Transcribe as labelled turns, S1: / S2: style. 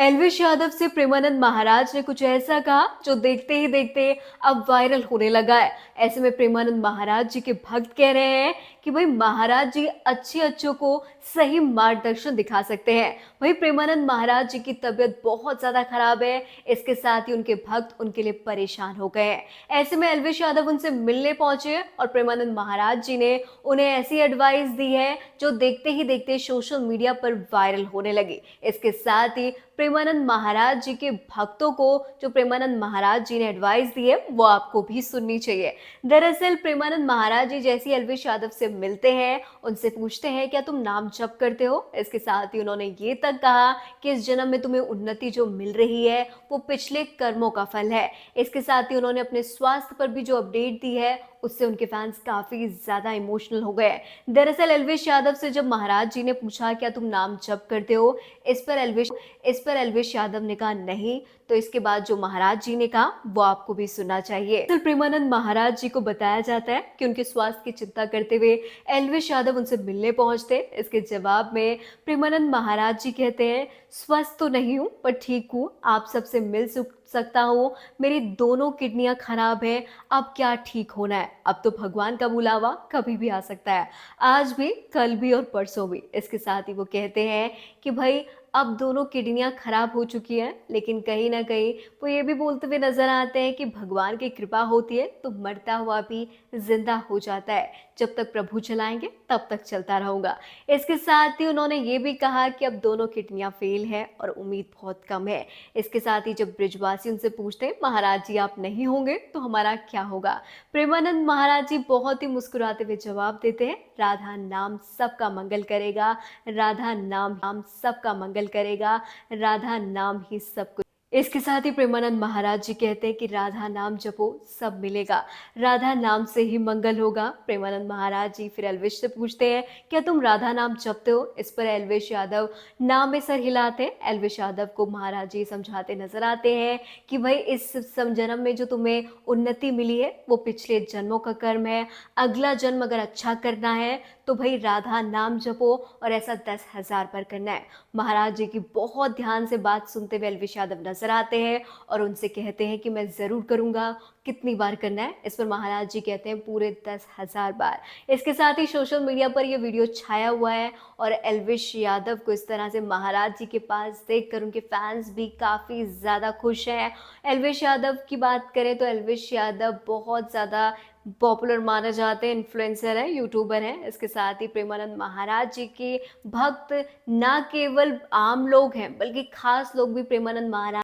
S1: एल्विश यादव से प्रेमानंद महाराज ने कुछ ऐसा कहा जो देखते ही देखते अब वायरल होने लगा है। ऐसे में प्रेमानंद महाराज जी के भक्त कह रहे हैं कि भाई महाराज जी अच्छे अच्छों को सही मार्गदर्शन दिखा सकते हैं। वही प्रेमानंद महाराज जी की तबीयत बहुत ज्यादा खराब है। इसके साथ ही उनके भक्त उनके लिए परेशान हो गए हैं। ऐसे में एल्विश यादव उनसे मिलने पहुंचे और प्रेमानंद महाराज जी ने उन्हें ऐसी एडवाइस दी है जो देखते ही देखते सोशल मीडिया पर वायरल होने लगी। इसके साथ ही प्रेमानंद महाराज जी के भक्तों को जो प्रेमानंद महाराज जी ने एडवाइस दी है वो आपको भी सुननी चाहिए। दरअसल प्रेमानंद महाराज जी जैसी एल्विश यादव से मिलते हैं, उनसे पूछते हैं क्या तुम नाम जप करते हो। इसके साथ ही उन्होंने ये तक कहा कि इस जन्म में तुम्हें उन्नति जो मिल रही है वो पिछले कर्मों का फल है। इसके साथ ही उन्होंने अपने स्वास्थ्य पर भी जो अपडेट दी है उससे उनके फैंस काफी ज्यादा इमोशनल हो गए। दरअसल एल्विश यादव से जब महाराज जी ने पूछा क्या तुम नाम जप करते हो, इस पर एल्विश यादव ने कहा नहीं। तो इसके बाद जो महाराज जी ने कहा वो आपको भी सुनना चाहिए। तो प्रेमानंद महाराज जी को बताया जाता है कि उनके स्वास्थ्य की चिंता करते हुए एल्विश यादव उनसे मिलने पहुंचते। इसके जवाब में प्रेमानंद महाराज जी कहते हैं स्वस्थ तो नहीं हूँ पर ठीक हूँ, आप सबसे मिल सकता हूँ। मेरी दोनों किडनियां खराब हैं, अब क्या ठीक होना है। अब तो भगवान का बुलावा कभी भी आ सकता है, आज भी, कल भी और परसों भी। इसके साथ ही वो कहते हैं कि भाई अब दोनों किडनियां खराब हो चुकी हैं, लेकिन कहीं ना कहीं वो ये भी बोलते हुए नजर आते हैं कि भगवान की कृपा होती है तो मरता हुआ भी जिंदा हो जाता है। जब तक प्रभु चलाएंगे तब तक चलता रहूंगा। इसके साथ ही उन्होंने ये भी कहा कि अब दोनों किडनियां फेल हैं और उम्मीद बहुत कम है। इसके साथ ही जब ब्रिजवासी उनसे पूछते हैं महाराज जी आप नहीं होंगे तो हमारा क्या होगा, प्रेमानंद महाराज जी बहुत ही मुस्कुराते हुए जवाब देते हैं राधा नाम सबका मंगल करेगा, राधा नाम सबका मंगल करेगा, राधा नाम ही सब कुछ। इसके साथ ही प्रेमानंद महाराज जी कहते हैं कि राधा नाम जपो सब मिलेगा, राधा नाम से ही मंगल होगा। प्रेमानंद महाराज जी फिर एल्विश से पूछते हैं क्या तुम राधा नाम जपते हो। इस पर एल्विश यादव नाम में सर हिलाते हैं। एल्विश यादव को महाराज जी समझाते नजर आते हैं कि भाई इस जन्म में जो तुम्हें उन्नति मिली है वो पिछले जन्मों का कर्म है, अगला जन्म अगर अच्छा करना है तो भाई राधा नाम जपो और ऐसा 10,000 बार करना है। महाराज जी की बहुत ध्यान से बात सुनते हुए एल्विश यादव नजर आते हैं और उनसे कहते हैं कि मैं जरूर करूंगा, कितनी बार करना है। इस पर महाराज जी कहते हैं पूरे 10,000 बार। इसके साथ ही सोशल मीडिया पर यह वीडियो छाया हुआ है और एल्विश यादव को इस तरह से महाराज जी के पास देखकर उनके फैंस भी काफी ज्यादा खुश हैं। एल्विश यादव की बात करें तो एल्विश यादव बहुत ज्यादा पॉपुलर माने जाते हैं, इन्फ्लुएंसर है, यूट्यूबर हैं। इसके साथ ही प्रेमानंद महाराज जी के भक्त ना केवल आम लोग हैं बल्कि खास लोग भी प्रेमानंद महाराज